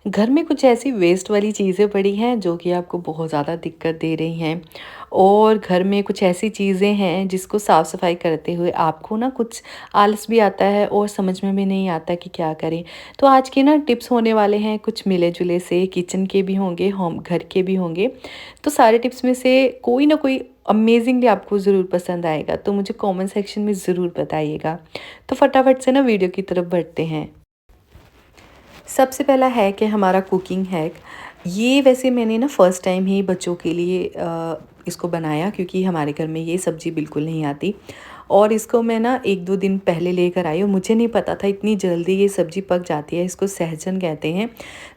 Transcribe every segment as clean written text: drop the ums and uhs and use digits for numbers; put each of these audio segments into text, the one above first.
घर में कुछ ऐसी वेस्ट वाली चीज़ें पड़ी हैं जो कि आपको बहुत ज़्यादा दिक्कत दे रही हैं और घर में कुछ ऐसी चीज़ें हैं जिसको साफ़ सफाई करते हुए आपको ना कुछ आलस भी आता है और समझ में भी नहीं आता कि क्या करें। तो आज के ना टिप्स होने वाले हैं कुछ मिले जुले से, किचन के भी होंगे, होम घर के भी होंगे। तो सारे टिप्स में से कोई ना कोई अमेजिंगली आपको ज़रूर पसंद आएगा, तो मुझे कमेंट सेक्शन में ज़रूर बताइएगा। तो फटाफट से ना वीडियो की तरफ बढ़ते हैं। सबसे पहला है कि हमारा कुकिंग हैक। ये वैसे मैंने ना फर्स्ट टाइम ही बच्चों के लिए इसको बनाया, क्योंकि हमारे घर में ये सब्ज़ी बिल्कुल नहीं आती। और इसको मैं ना 1-2 दिन पहले लेकर आई और मुझे नहीं पता था इतनी जल्दी ये सब्ज़ी पक जाती है। इसको सहजन कहते हैं।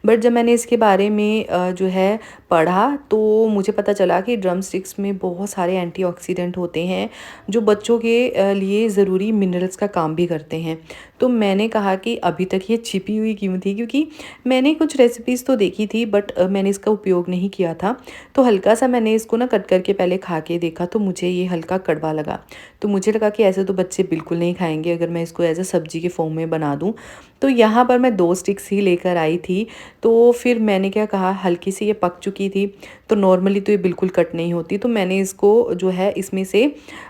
बट जब मैंने इसके बारे में जो है पढ़ा, तो मुझे पता चला कि ड्रम स्टिक्स में बहुत सारे एंटीऑक्सीडेंट होते हैं जो बच्चों के लिए ज़रूरी मिनरल्स का काम भी करते हैं। तो मैंने कहा कि अभी तक ये छिपी हुई क्यों थी, क्योंकि मैंने कुछ रेसिपीज़ तो देखी थी बट मैंने इसका उपयोग नहीं किया था। तो हल्का सा मैंने इसको ना कट करके पहले खा के देखा, तो मुझे ये हल्का कड़वा लगा। तो मुझे लगा कि ऐसे तो बच्चे बिल्कुल नहीं खाएंगे अगर मैं इसको एज अ सब्जी के फॉर्म में बना दूं। तो यहाँ पर मैं 2 स्टिक्स ही लेकर आई थी। तो फिर मैंने क्या कहा, हल्की सी ये पक चुकी थी, तो नॉर्मली तो ये बिल्कुल कट नहीं होती। तो मैंने इसको जो है इसमें से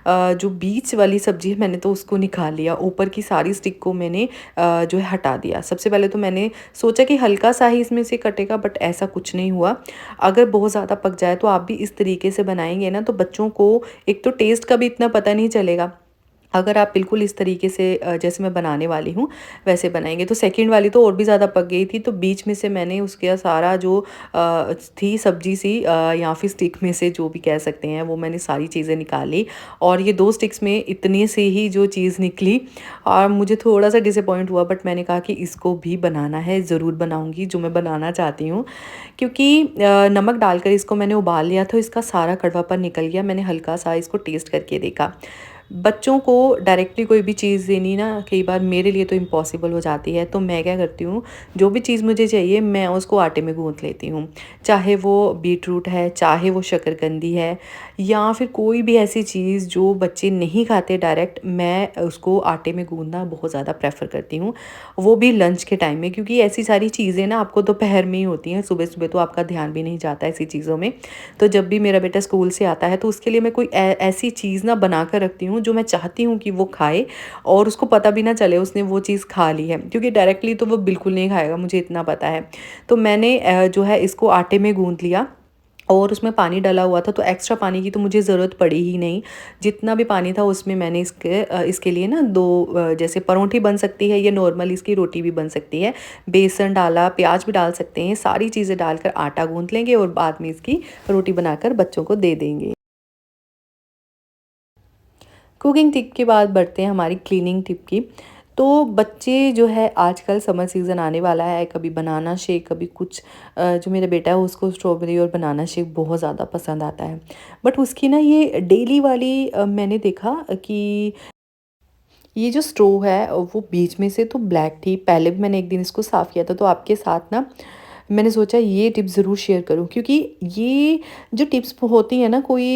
जो बीच वाली सब्ज़ी है मैंने तो उसको निकाल लिया। ऊपर की सारी स्टिक को मैंने जो है हटा दिया। सबसे पहले तो मैंने सोचा कि हल्का सा ही इसमें से कटेगा, बट ऐसा कुछ नहीं हुआ। अगर बहुत ज़्यादा पक जाए तो आप भी इस तरीके से बनाएंगे ना, तो बच्चों को एक तो टेस्ट का भी इतना पता नहीं चलेगा। अगर आप बिल्कुल इस तरीके से जैसे मैं बनाने वाली हूँ वैसे बनाएंगे। तो सेकंड वाली तो और भी ज़्यादा पक गई थी, तो बीच में से मैंने उसका सारा जो थी सब्जी सी या फिर स्टिक में से जो भी कह सकते हैं, वो मैंने सारी चीज़ें निकाली। और ये 2 स्टिक्स में इतनी से ही जो चीज़ निकली और मुझे थोड़ा सा डिसअपॉइंट हुआ, बट मैंने कहा कि इसको भी बनाना है, ज़रूर बनाऊँगी जो मैं बनाना चाहती हूँ। क्योंकि नमक डालकर इसको मैंने उबाल लिया था, इसका सारा कड़वापन निकल गया। मैंने हल्का सा इसको टेस्ट करके देखा। बच्चों को डायरेक्टली कोई भी चीज़ देनी ना कई बार मेरे लिए तो इम्पॉसिबल हो जाती है। तो मैं क्या करती हूँ, जो भी चीज़ मुझे चाहिए मैं उसको आटे में गूँथ लेती हूँ। चाहे वो बीट रूट है, चाहे वो शकरकंदी है, या फिर कोई भी ऐसी चीज़ जो बच्चे नहीं खाते डायरेक्ट, मैं उसको आटे में गूँथना बहुत ज़्यादा प्रेफ़र करती हूँ। वो भी लंच के टाइम में, क्योंकि ऐसी सारी चीज़ें ना आपको दोपहर में ही होती हैं, सुबह-सुबह तो आपका ध्यान भी नहीं जाता ऐसी चीज़ों में। तो जब भी मेरा बेटा स्कूल से आता है तो उसके लिए मैं कोई ऐसी चीज़ ना बना कर रखती हूँ जो मैं चाहती हूँ कि वो खाए और उसको पता भी ना चले उसने वो चीज़ खा ली है, क्योंकि डायरेक्टली तो वो बिल्कुल नहीं खाएगा, मुझे इतना पता है। तो मैंने जो है इसको आटे में गूँथ लिया और उसमें पानी डला हुआ था, तो एक्स्ट्रा पानी की तो मुझे ज़रूरत पड़ी ही नहीं। जितना भी पानी था उसमें मैंने इसके लिए ना 2 जैसे परोंठी बन सकती है या नॉर्मल इसकी रोटी भी बन सकती है। बेसन डाला, प्याज भी डाल सकते हैं, सारी चीज़ें डालकर आटा गूँथ लेंगे और बाद में इसकी रोटी बनाकर बच्चों को दे देंगे। कुकिंग टिप के बाद बढ़ते हैं हमारी क्लीनिंग टिप की। तो बच्चे जो है आजकल समर सीज़न आने वाला है, कभी बनाना शेक, कभी कुछ जो मेरा बेटा है उसको स्ट्रॉबेरी और बनाना शेक बहुत ज़्यादा पसंद आता है। बट उसकी ना ये डेली वाली मैंने देखा कि ये जो स्ट्रो है वो बीच में से तो ब्लैक थी। पहले भी मैंने एक दिन इसको साफ़ किया था, तो आपके साथ ना मैंने सोचा ये टिप ज़रूर शेयर करूं, क्योंकि ये जो टिप्स होती हैं ना, कोई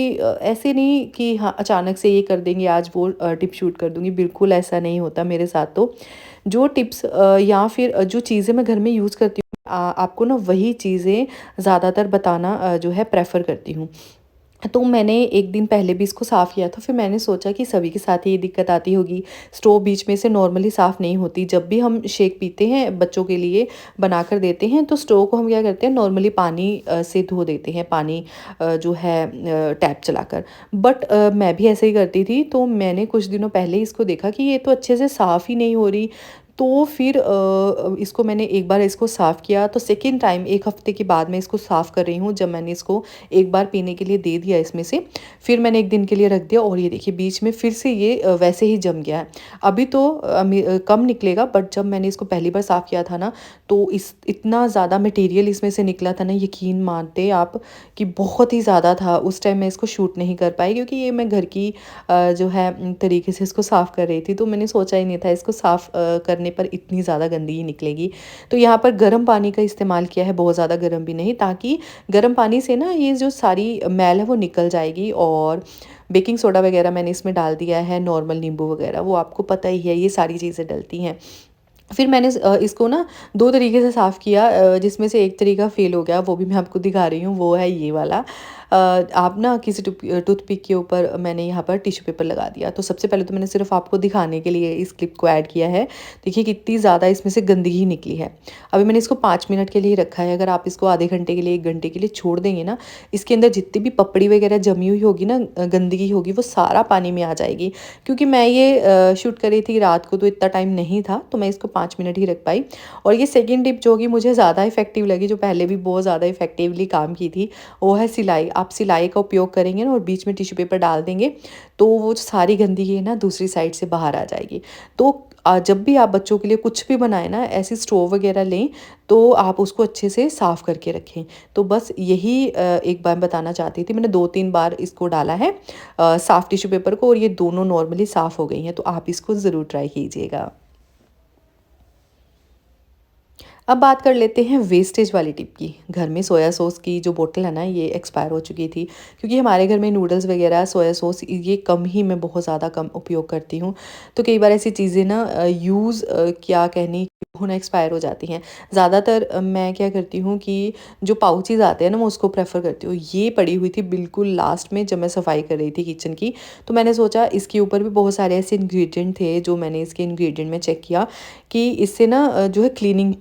ऐसे नहीं कि हाँ अचानक से ये कर देंगे आज वो टिप शूट कर दूंगी, बिल्कुल ऐसा नहीं होता मेरे साथ। तो जो टिप्स या फिर जो चीज़ें मैं घर में यूज़ करती हूँ, आपको ना वही चीज़ें ज़्यादातर बताना जो है प्रेफर करती हूँ। तो मैंने एक दिन पहले भी इसको साफ़ किया था, फिर मैंने सोचा कि सभी के साथ ये दिक्कत आती होगी, स्टोव बीच में से नॉर्मली साफ़ नहीं होती। जब भी हम शेक पीते हैं बच्चों के लिए बनाकर देते हैं, तो स्टोव को हम क्या करते हैं, नॉर्मली पानी से धो देते हैं, पानी जो है टैप चलाकर। बट मैं भी ऐसे ही करती थी, तो मैंने कुछ दिनों पहले इसको देखा कि ये तो अच्छे से साफ़ ही नहीं हो रही। तो फिर इसको मैंने एक बार इसको साफ़ किया, तो सेकेंड टाइम 1 हफ़्ते के बाद मैं इसको साफ़ कर रही हूँ, जब मैंने इसको एक बार पीने के लिए दे दिया इसमें से, फिर मैंने 1 दिन के लिए रख दिया और ये देखिए बीच में फिर से ये वैसे ही जम गया है। अभी तो कम निकलेगा, बट जब मैंने इसको पहली बार साफ़ किया था ना, तो इस इतना ज़्यादा मटेरियल इसमें से निकला था ना, यकीन मानते आप कि बहुत ही ज़्यादा था। उस टाइम मैं इसको शूट नहीं कर पाई, क्योंकि ये मैं घर की जो है तरीके से इसको साफ़ कर रही थी, तो मैंने सोचा ही नहीं था इसको साफ़ करने पर इतनी ज़्यादा गंदगी निकलेगी। तो यहाँ पर गर्म पानी का इस्तेमाल किया है, बहुत ज़्यादा गर्म भी नहीं, ताकि गर्म पानी से ना ये जो सारी मैल है वो निकल जाएगी। और बेकिंग सोडा वगैरह मैंने इसमें डाल दिया है, नॉर्मल नींबू वगैरह वो आपको पता ही है, ये सारी चीज़ें डलती हैं। फिर मैंने इसको ना 2 तरीके से साफ़ किया, जिसमें से एक तरीका फ़ेल हो गया, वो भी मैं आपको दिखा रही हूँ, वो है ये वाला। आप ना किसी टूथपिक के ऊपर मैंने यहाँ पर टिश्यू पेपर लगा दिया। तो सबसे पहले तो मैंने सिर्फ़ आपको दिखाने के लिए इस क्लिप को ऐड किया है। देखिए कितनी ज़्यादा इसमें से गंदगी निकली है। अभी मैंने इसको 5 मिनट के लिए रखा है, अगर आप इसको आधे घंटे के लिए, 1 घंटे के लिए छोड़ देंगे ना, इसके अंदर जितनी भी पपड़ी वगैरह जमी हुई होगी ना, गंदगी होगी, वो सारा पानी में आ जाएगी। क्योंकि मैं ये शूट कर रही थी रात को, तो इतना टाइम नहीं था, तो मैं इसको 5 मिनट ही रख पाई। और ये सेकंड टिप जो कि मुझे ज़्यादा इफ़ेक्टिव लगी, जो पहले भी बहुत ज़्यादा इफ़ेक्टिवली काम की थी, वो है सिलाई। आप सिलाई का उपयोग करेंगे ना और बीच में टिश्यू पेपर डाल देंगे, तो वो जो सारी गंदगी है ना दूसरी साइड से बाहर आ जाएगी। तो जब भी आप बच्चों के लिए कुछ भी बनाएं ना, ऐसी स्टोव वगैरह लें, तो आप उसको अच्छे से साफ़ करके रखें। तो बस यही एक बार बताना चाहती थी। मैंने 2-3 बार इसको डाला है साफ़ टिश्यू पेपर को, और ये दोनों नॉर्मली साफ़ हो गई हैं। तो आप इसको ज़रूर ट्राई कीजिएगा। अब बात कर लेते हैं वेस्टेज वाली टिप की। घर में सोया सॉस की जो बोतल है ना, ये एक्सपायर हो चुकी थी, क्योंकि हमारे घर में नूडल्स वगैरह सोया सॉस ये कम ही, मैं बहुत ज़्यादा कम उपयोग करती हूँ। तो कई बार ऐसी चीज़ें ना क्या कहनी होना एक्सपायर हो जाती हैं। ज़्यादातर मैं क्या करती हूँ कि जो पाउचेज़ आते हैं ना, मैं उसको प्रेफ़र करती हूँ। ये पड़ी हुई थी बिल्कुल लास्ट में जब मैं सफाई कर रही थी किचन की, तो मैंने सोचा इसके ऊपर भी बहुत सारे ऐसे इंग्रेडिएंट थे, जो मैंने इसके इंग्रेडिएंट में चेक किया कि इससे ना जो है क्लीनिंग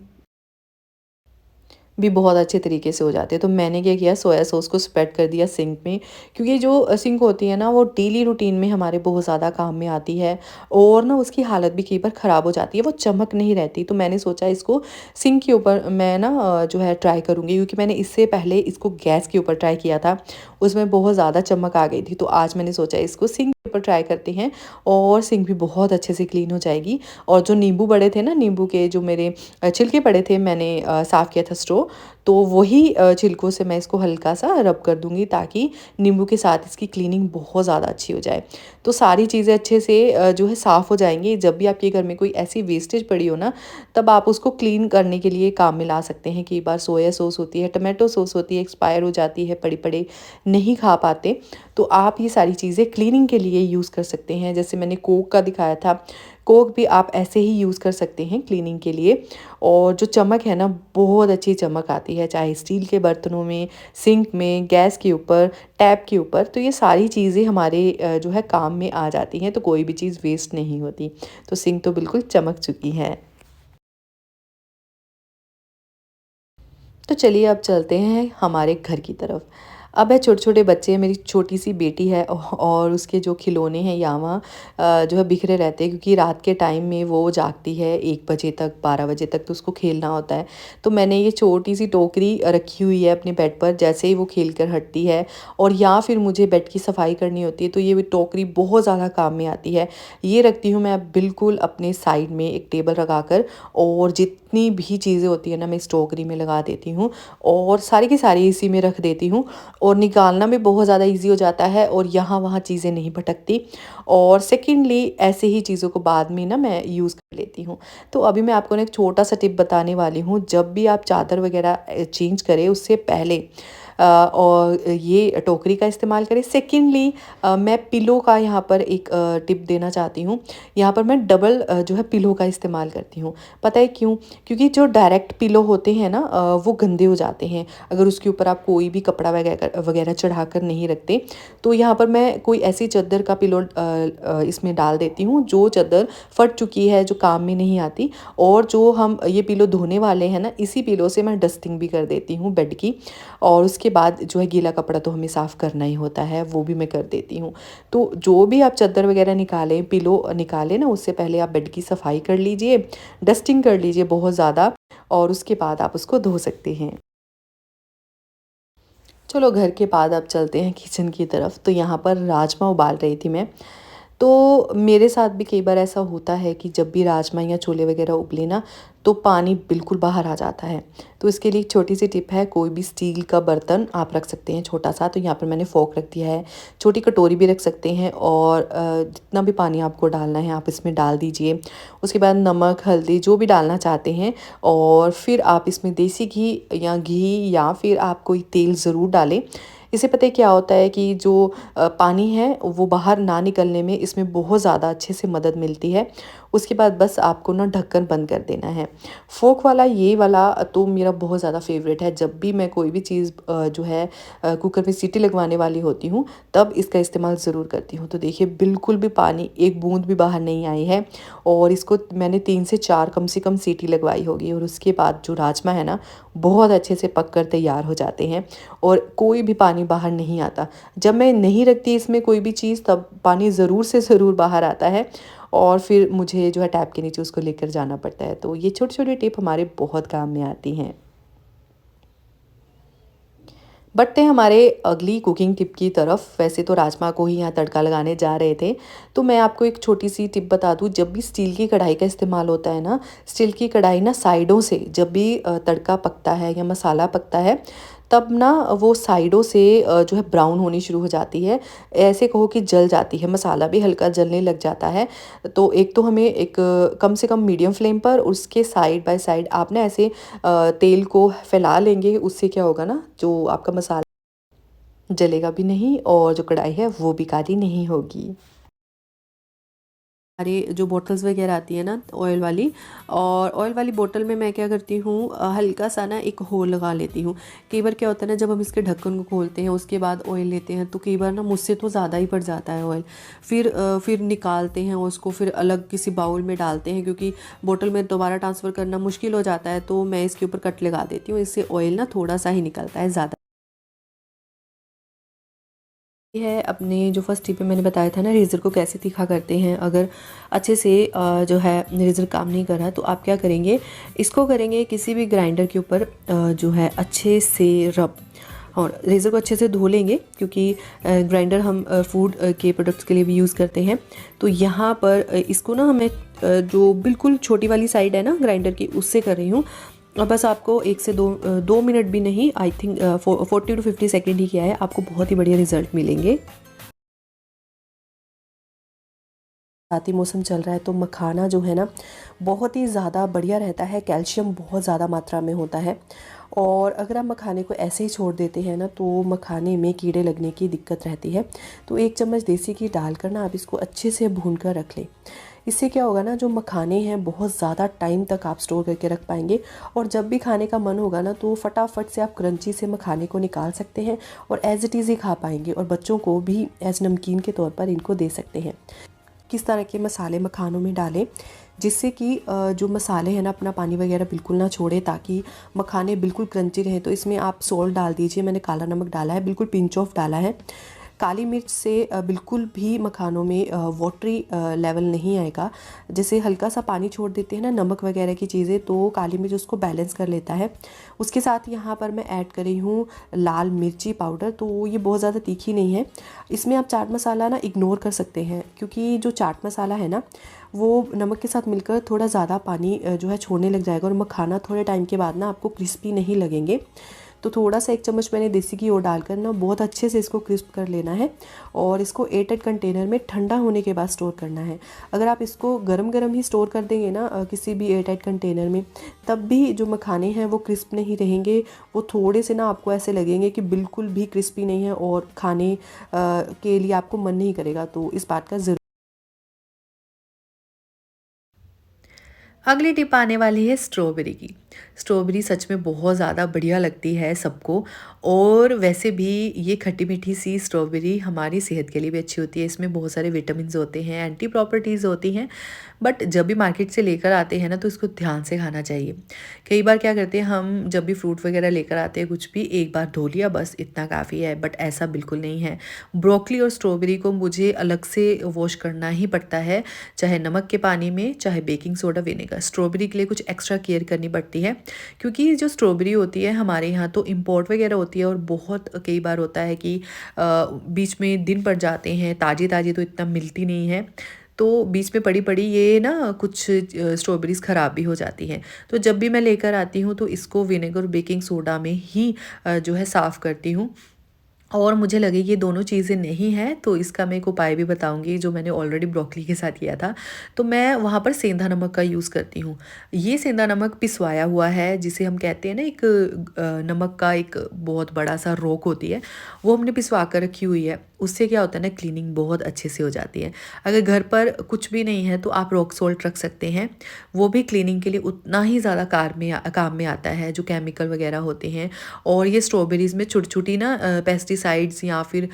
भी बहुत अच्छे तरीके से हो जाते हैं। तो मैंने क्या किया, सोया सॉस को स्प्रेड कर दिया सिंक में, क्योंकि जो सिंक होती है ना, वो डेली रूटीन में हमारे बहुत ज़्यादा काम में आती है, और ना उसकी हालत भी कई बार ख़राब हो जाती है, वो चमक नहीं रहती। तो मैंने सोचा इसको सिंक के ऊपर मैं ना जो है ट्राई करूँगी, क्योंकि मैंने इससे पहले इसको गैस के ऊपर ट्राई किया था, उसमें बहुत ज़्यादा चमक आ गई थी। तो आज मैंने सोचा इसको सिंक के ऊपर ट्राई करते हैं, और सिंक भी बहुत अच्छे से क्लीन हो जाएगी। और जो नींबू बड़े थे ना, नींबू के जो मेरे छिलके पड़े थे, मैंने साफ़ किया था स्ट्रॉ, तो वही छिलकों से मैं इसको हल्का सा रब कर दूँगी, ताकि नींबू के साथ इसकी क्लीनिंग बहुत ज़्यादा अच्छी हो जाए। तो सारी चीज़ें अच्छे से जो है साफ़ हो जाएँगी। जब भी आपके घर में कोई ऐसी वेस्टेज पड़ी हो ना, तब आप उसको क्लीन करने के लिए काम में ला सकते हैं। कई बार सोया सॉस होती है, टमाटो सॉस होती है, एक्सपायर हो जाती है, पड़े-पड़े नहीं खा पाते, तो आप ये सारी चीज़ें क्लीनिंग के लिए यूज़ कर सकते हैं। जैसे मैंने कोक का दिखाया था, कोक भी आप ऐसे ही यूज़ कर सकते हैं क्लीनिंग के लिए। और जो चमक है ना, बहुत अच्छी चमक आती है, चाहे स्टील के बर्तनों में, सिंक में, गैस के ऊपर, टैप के ऊपर। तो ये सारी चीज़ें हमारे जो है काम में आ जाती हैं, तो कोई भी चीज़ वेस्ट नहीं होती। तो सिंक तो बिल्कुल चमक चुकी है। तो चलिए अब चलते हैं हमारे घर की तरफ। अब है छोटे-छोटे बच्चे हैं, मेरी छोटी-सी बेटी है, और उसके जो खिलौने हैं यहाँ जो है बिखरे रहते हैं, क्योंकि रात के टाइम में वो जागती है 1 बजे तक, 12 बजे तक, तो उसको खेलना होता है। तो मैंने ये छोटी-सी टोकरी रखी हुई है अपने बेड पर, जैसे ही वो खेल कर हटती है और या फिर मुझे बेड की सफाई करनी होती है, तो ये टोकरी बहुत ज़्यादा काम में आती है। ये रखती हूँ मैं बिल्कुल अपने साइड में एक टेबल लगाकर, और जितनी भी चीज़ें होती है ना, मैं इस टोकरी में लगा देती हूँ, और सारी की सारी इसी में रख देती हूँ, और निकालना भी बहुत ज़्यादा ईज़ी हो जाता है, और यहाँ-वहाँ चीज़ें नहीं भटकती। और सेकंडली ऐसे ही चीज़ों को बाद में ना मैं यूज़ कर लेती हूँ। तो अभी मैं आपको ना एक छोटा-सा टिप बताने वाली हूँ, जब भी आप चादर वग़ैरह चेंज करें उससे पहले और ये टोकरी का इस्तेमाल करें। सेकंडली मैं पिलो का यहाँ पर एक टिप देना चाहती हूँ। यहाँ पर मैं डबल जो है पिलो का इस्तेमाल करती हूँ। पता है क्यों? क्योंकि जो डायरेक्ट पिलो होते हैं ना, वो गंदे हो जाते हैं, अगर उसके ऊपर आप कोई भी कपड़ा वगैरह वगैरह चढ़ाकर नहीं रखते। तो यहाँ पर मैं कोई ऐसी चादर का पिलो इसमें डाल देती हूँ, जो चादर फट चुकी है, जो काम में नहीं आती, और जो हम ये पिलो धोने वाले हैं ना, इसी पिलो से मैं डस्टिंग भी कर देती हूँ बेड की। और उसके बाद जो है गीला कपड़ा तो हमें साफ़ करना ही होता है, वो भी मैं कर देती हूँ। तो जो भी आप चादर वगैरह निकालें, पिलो निकालें ना, उससे पहले आप बेड की सफाई कर लीजिए, डस्टिंग कर लीजिए बहुत ज़्यादा, और उसके बाद आप उसको धो सकते हैं। चलो घर के बाद अब चलते हैं किचन की तरफ। तो यहाँ पर राजमा उबाल रही थी मैं। तो मेरे साथ भी कई बार ऐसा होता है कि जब भी राजमा या छोले वगैरह उबले ना, तो पानी बिल्कुल बाहर आ जाता है। तो इसके लिए एक छोटी-सी टिप है, कोई भी स्टील का बर्तन आप रख सकते हैं छोटा-सा। तो यहाँ पर मैंने फ़ोर्क रख दिया है, छोटी कटोरी भी रख सकते हैं, और जितना भी पानी आपको डालना है आप इसमें डाल दीजिए। उसके बाद नमक, हल्दी जो भी डालना चाहते हैं, और फिर आप इसमें देसी घी या घी या फिर आप कोई तेल ज़रूर डालें। इससे पता है क्या होता है कि जो पानी है वो बाहर ना निकलने में इसमें बहुत ज़्यादा अच्छे से मदद मिलती है। उसके बाद बस आपको ना ढक्कन बंद कर देना है। फ़ोर्क वाला ये वाला तो मेरा बहुत ज़्यादा फ़ेवरेट है। जब भी मैं कोई भी चीज़ जो है कुकर में सीटी लगवाने वाली होती हूँ, तब इसका इस्तेमाल ज़रूर करती हूँ। तो देखिए बिल्कुल भी पानी एक बूँद भी बाहर नहीं आई है और इसको मैंने 3 से 4 कम से कम सीटी लगवाई होगी और उसके बाद जो राजमा है ना, बहुत अच्छे से पक कर तैयार हो जाते हैं और कोई भी पानी बाहर नहीं आता। जब मैं नहीं रखती इसमें कोई भी चीज़, तब पानी ज़रूर से ज़रूर बाहर आता है और फिर मुझे जो है टैप के नीचे उसको लेकर जाना पड़ता है। तो ये छोटी-छोटी टिप हमारे बहुत काम में आती हैं। बढ़ते हैं हमारे अगली कुकिंग टिप की तरफ। वैसे तो राजमा को ही यहाँ तड़का लगाने जा रहे थे, तो मैं आपको एक छोटी सी टिप बता दूँ। जब भी स्टील की कढ़ाई का इस्तेमाल होता है ना, स्टील की कढ़ाई ना साइडों से जब भी तड़का पकता है या मसाला पकता है, तब ना वो साइडों से जो है ब्राउन होनी शुरू हो जाती है। ऐसे कहो कि जल जाती है, मसाला भी हल्का जलने लग जाता है। तो एक तो हमें एक कम से कम मीडियम फ्लेम पर, उसके साइड बाय साइड आप ना ऐसे तेल को फैला लेंगे। उससे क्या होगा ना, जो आपका मसाला जलेगा भी नहीं और जो कढ़ाई है वो भी काली नहीं होगी। हमारी जो बॉटल्स वगैरह आती है ना ऑयल वाली, और ऑयल वाली बोतल में मैं क्या करती हूँ, हल्का सा ना एक होल लगा लेती हूँ। कई बार क्या होता है ना, जब हम इसके ढक्कन को खोलते हैं उसके बाद ऑयल लेते हैं, तो कई बार ना मुझसे तो ज़्यादा ही पड़ जाता है ऑयल। फिर निकालते हैं उसको, फिर अलग किसी बाउल में डालते हैं, क्योंकि बोतल में दोबारा ट्रांसफ़र करना मुश्किल हो जाता है। तो मैं इसके ऊपर कट लगा देती हूँ, इससे ऑयल ना थोड़ा सा ही निकलता है, ज़्यादा ये है। अपने जो फर्स्ट टिप में मैंने बताया था ना, रेज़र को कैसे तीखा करते हैं। अगर अच्छे से जो है रेज़र काम नहीं कर रहा, तो आप क्या करेंगे, इसको करेंगे किसी भी ग्राइंडर के ऊपर जो है अच्छे से रब, और रेज़र को अच्छे से धो लेंगे, क्योंकि ग्राइंडर हम फूड के प्रोडक्ट्स के लिए भी यूज़ करते हैं। तो यहाँ पर इसको ना हमें जो बिल्कुल छोटी वाली साइड है ना ग्राइंडर की, उससे कर रही हूँ। और बस आपको 1 से 2 मिनट भी नहीं, आई थिंक 40 टू 50 सेकेंड ही किया है, आपको बहुत ही बढ़िया रिजल्ट मिलेंगे। साथ ही मौसम चल रहा है, तो मखाना जो है ना बहुत ही ज़्यादा बढ़िया रहता है, कैल्शियम बहुत ज़्यादा मात्रा में होता है। और अगर आप मखाने को ऐसे ही छोड़ देते हैं ना, तो मखाने में कीड़े लगने की दिक्कत रहती है। तो 1 चम्मच देसी घी डालकर ना आप इसको अच्छे से भून कर रख लें। इससे क्या होगा ना, जो मखाने हैं बहुत ज़्यादा टाइम तक आप स्टोर करके रख पाएंगे, और जब भी खाने का मन होगा ना, तो फटाफट से आप क्रंची से मखाने को निकाल सकते हैं और एज इट इज़ ही खा पाएंगे, और बच्चों को भी एज नमकीन के तौर पर इनको दे सकते हैं। किस तरह के मसाले मखानों में डालें, जिससे कि जो मसाले हैं ना अपना पानी वगैरह बिल्कुल ना छोड़े, ताकि मखाने बिल्कुल क्रंची रहें। तो इसमें आप सॉल्ट डाल दीजिए, मैंने काला नमक डाला है, बिल्कुल पिंच ऑफ डाला है। काली मिर्च से बिल्कुल भी मखानों में वाटरी लेवल नहीं आएगा। जैसे हल्का सा पानी छोड़ देते हैं ना नमक वगैरह की चीज़ें, तो काली मिर्च उसको बैलेंस कर लेता है। उसके साथ यहाँ पर मैं ऐड कर रही हूँ लाल मिर्ची पाउडर, तो ये बहुत ज़्यादा तीखी नहीं है। इसमें आप चाट मसाला ना इग्नोर कर सकते हैं, क्योंकि जो चाट मसाला है ना, वो नमक के साथ मिलकर थोड़ा ज़्यादा पानी जो है छोड़ने लग जाएगा, और मखाना थोड़े टाइम के बाद ना आपको क्रिस्पी नहीं लगेंगे। तो थोड़ा सा 1 चम्मच मैंने देसी घी और डालकर ना बहुत अच्छे से इसको क्रिस्प कर लेना है, और इसको एयरटाइट कंटेनर में ठंडा होने के बाद स्टोर करना है। अगर आप इसको गरम गरम ही स्टोर कर देंगे ना किसी भी एयरटाइट कंटेनर में, तब भी जो मखाने हैं वो क्रिस्प नहीं रहेंगे। वो थोड़े से ना आपको ऐसे लगेंगे कि बिल्कुल भी क्रिस्पी नहीं है, और खाने के लिए आपको मन नहीं करेगा। तो इस बात का ज़रूर। अगली टिप आने वाली है स्ट्रॉबेरी की। स्ट्रॉबेरी सच में बहुत ज़्यादा बढ़िया लगती है सबको, और वैसे भी ये खट्टी मीठी सी स्ट्रॉबेरी हमारी सेहत के लिए भी अच्छी होती है। इसमें बहुत सारे विटामिन्स होते हैं, एंटी प्रॉपर्टीज़ होती हैं। बट जब भी मार्केट से लेकर आते हैं ना, तो इसको ध्यान से खाना चाहिए। कई बार क्या करते हैं हम, जब भी फ्रूट वगैरह लेकर आते हैं, कुछ भी एक बार धो लिया बस इतना काफ़ी है, बट ऐसा बिल्कुल नहीं है। ब्रोकली और स्ट्रॉबेरी को मुझे अलग से वॉश करना ही पड़ता है, चाहे नमक के पानी में, चाहे बेकिंग सोडा विनेगर। स्ट्रॉबेरी के लिए कुछ एक्स्ट्रा केयर करनी पड़ती है, क्योंकि जो स्ट्रॉबेरी होती है हमारे यहाँ तो इम्पोर्ट वगैरह होती है, और बहुत कई बार होता है कि बीच में दिन पड़ जाते हैं, ताज़ी ताज़ी तो इतना मिलती नहीं है। तो बीच में पड़ी पड़ी ये ना कुछ स्ट्रॉबेरीज़ ख़राब भी हो जाती हैं। तो जब भी मैं लेकर आती हूँ, तो इसको विनेगर और बेकिंग सोडा में ही जो है साफ़ करती हूँ, और मुझे लगे ये दोनों चीज़ें नहीं हैं तो इसका मैं एक उपाय भी बताऊंगी जो मैंने ऑलरेडी ब्रोकली के साथ किया था। तो मैं वहाँ पर सेंधा नमक का यूज़ करती हूँ। ये सेंधा नमक पिसवाया हुआ है, जिसे हम कहते हैं ना, एक नमक का एक बहुत बड़ा सा रोक होती है, वो हमने पिसवा कर रखी हुई है। उससे क्या होता है ना, क्लीनिंग बहुत अच्छे से हो जाती है। अगर घर पर कुछ भी नहीं है तो आप रॉक सॉल्ट रख सकते हैं, वो भी क्लीनिंग के लिए उतना ही ज़्यादा काम में आता है जो केमिकल वगैरह होते हैं। और ये स्ट्रॉबेरीज़ में छोटी छोटी ना पेस्टिसाइड्स या फिर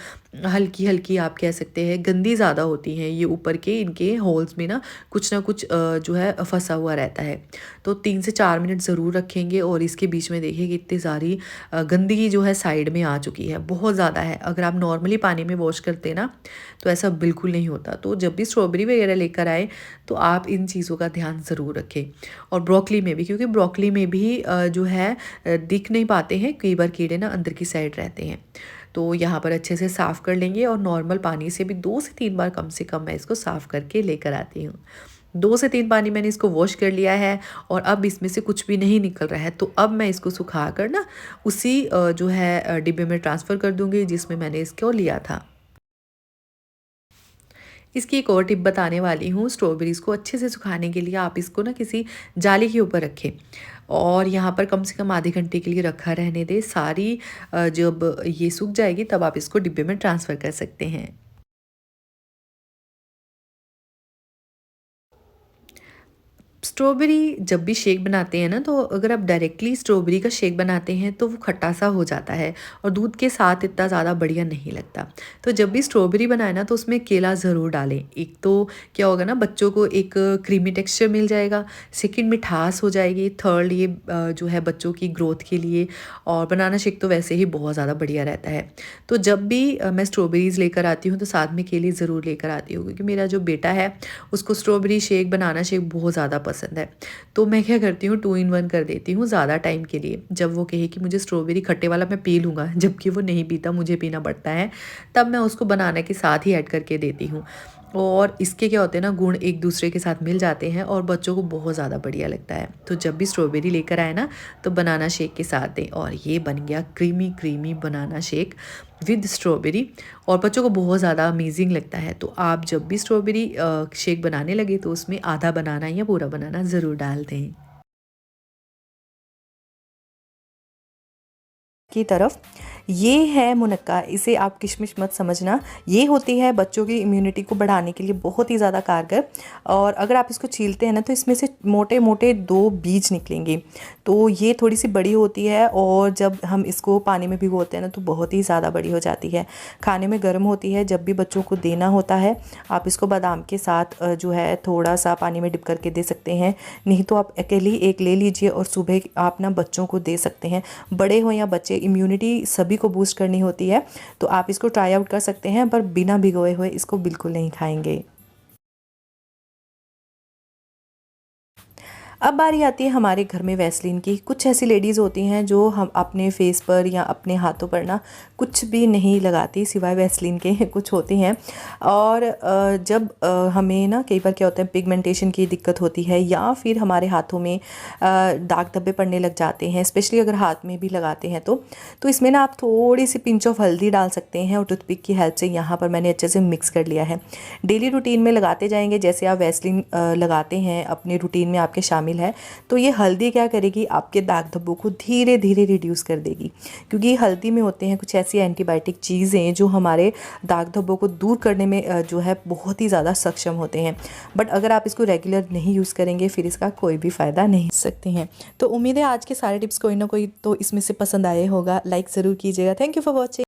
हल्की हल्की आप कह सकते हैं गंदी ज़्यादा होती हैं, ये ऊपर के इनके होल्स में ना कुछ जो है फंसा हुआ रहता है। तो 3 से 4 मिनट ज़रूर रखेंगे और इसके बीच में देखिए कि इतनी सारी गंदगी जो है साइड में आ चुकी है, बहुत ज़्यादा है। अगर आप नॉर्मली पानी में वॉश करते हैं ना तो ऐसा बिल्कुल नहीं होता। तो जब भी स्ट्रॉबेरी वगैरह लेकर आए तो आप इन चीज़ों का ध्यान ज़रूर रखें। और ब्रोकली में भी, क्योंकि ब्रोकली में भी जो है दिख नहीं पाते हैं, कई बार कीड़े ना अंदर की साइड रहते हैं। तो यहाँ पर अच्छे से साफ़ कर लेंगे और नॉर्मल पानी से भी 2 से 3 बार कम से कम मैं इसको साफ़ करके लेकर आती हूँ। 2 से 3 पानी मैंने इसको वॉश कर लिया है और अब इसमें से कुछ भी नहीं निकल रहा है। तो अब मैं इसको सुखा कर ना उसी जो है डिब्बे में ट्रांसफ़र कर दूँगी जिसमें मैंने इसको लिया था। इसकी एक और टिप बताने वाली हूँ, स्ट्रॉबेरीज़ को अच्छे से सुखाने के लिए आप इसको ना किसी जाली के ऊपर रखें और यहाँ पर कम से कम आधे घंटे के लिए रखा रहने दें। सारी जब ये सूख जाएगी तब आप इसको डिब्बे में ट्रांसफ़र कर सकते हैं। स्ट्रॉबेरी जब भी शेक बनाते हैं ना, तो अगर आप डायरेक्टली स्ट्रॉबेरी का शेक बनाते हैं तो वो खट्टा सा हो जाता है और दूध के साथ इतना ज़्यादा बढ़िया नहीं लगता। तो जब भी स्ट्रॉबेरी बनाए ना तो उसमें केला ज़रूर डालें। एक तो क्या होगा ना, बच्चों को एक क्रीमी टेक्सचर मिल जाएगा, सेकंड मिठास हो जाएगी, थर्ड ये जो है बच्चों की ग्रोथ के लिए। और बनाना शेक तो वैसे ही बहुत ज़्यादा बढ़िया रहता है। तो जब भी मैं स्ट्रॉबेरीज़ लेकर आती हूँ तो साथ में केले ज़रूर लेकर आती हूँ, क्योंकि मेरा जो बेटा है उसको स्ट्रॉबेरी शेक, बनाना शेक बहुत ज़्यादा पसंद है। तो मैं क्या करती हूँ, 2 in 1 कर देती हूँ ज़्यादा टाइम के लिए। जब वो कहे कि मुझे स्ट्रॉबेरी खट्टे वाला मैं पी लूँगा, जबकि वो नहीं पीता, मुझे पीना पड़ता है, तब मैं उसको बनाने के साथ ही ऐड करके देती हूँ। और इसके क्या होते हैं ना, गुण एक दूसरे के साथ मिल जाते हैं और बच्चों को बहुत ज़्यादा बढ़िया लगता है। तो जब भी स्ट्रॉबेरी लेकर आए ना तो बनाना शेक के साथ दें। और ये बन गया creamy creamy banana shake with strawberry और बच्चों को बहुत ज़्यादा अमेजिंग लगता है। तो आप जब भी स्ट्रॉबेरी शेक बनाने लगे तो उसमें आधा बनाना या पूरा बनाना ज़रूर डाल दें। की तरफ ये है मुनक्का, इसे आप किशमिश मत समझना। ये होती है बच्चों की इम्यूनिटी को बढ़ाने के लिए बहुत ही ज़्यादा कारगर। और अगर आप इसको छीलते हैं ना तो इसमें से मोटे मोटे 2 बीज निकलेंगे। तो ये थोड़ी सी बड़ी होती है और जब हम इसको पानी में भिगोते हैं ना तो बहुत ही ज़्यादा बड़ी हो जाती है। खाने में गर्म होती है, जब भी बच्चों को देना होता है आप इसको बादाम के साथ जो है थोड़ा सा पानी में डिप करके दे सकते हैं। नहीं तो आप अकेली एक ले लीजिए और सुबह आप ना बच्चों को दे सकते हैं। बड़े हो या बच्चे, इम्यूनिटी सभी को बूस्ट करनी होती है। तो आप इसको ट्राई आउट कर सकते हैं, पर बिना भिगोए हुए इसको बिल्कुल नहीं खाएंगे। अब बारी आती है हमारे घर में वैसलीन की। कुछ ऐसी लेडीज़ होती हैं जो हम अपने फेस पर या अपने हाथों पर ना कुछ भी नहीं लगाती सिवाय वैसलीन के। कुछ होती हैं और जब हमें ना कई बार क्या होता है, पिगमेंटेशन की दिक्कत होती है या फिर हमारे हाथों में दाग धब्बे पड़ने लग जाते हैं, स्पेशली अगर हाथ में भी लगाते हैं तो इसमें ना आप थोड़ी सी पिंच ऑफ हल्दी डाल सकते हैं और टूथपिक की हेल्प से यहाँ पर मैंने अच्छे से मिक्स कर लिया है। डेली रूटीन में लगाते जाएंगे, जैसे आप वैसलीन लगाते हैं अपने रूटीन में आपके शामिल है, तो ये हल्दी क्या करेगी, आपके दाग धब्बों को धीरे धीरे रिड्यूस कर देगी। क्योंकि हल्दी में होते हैं कुछ ऐसी एंटीबायोटिक चीज़ें जो हमारे दाग धब्बों को दूर करने में जो है बहुत ही ज़्यादा सक्षम होते हैं। बट अगर आप इसको रेगुलर नहीं यूज़ करेंगे फिर इसका कोई भी फ़ायदा नहीं सकते हैं। तो उम्मीद है आज के सारे टिप्स कोई ना कोई तो इसमें से पसंद आए होगा। लाइक ज़रूर कीजिएगा। Thank you for watching.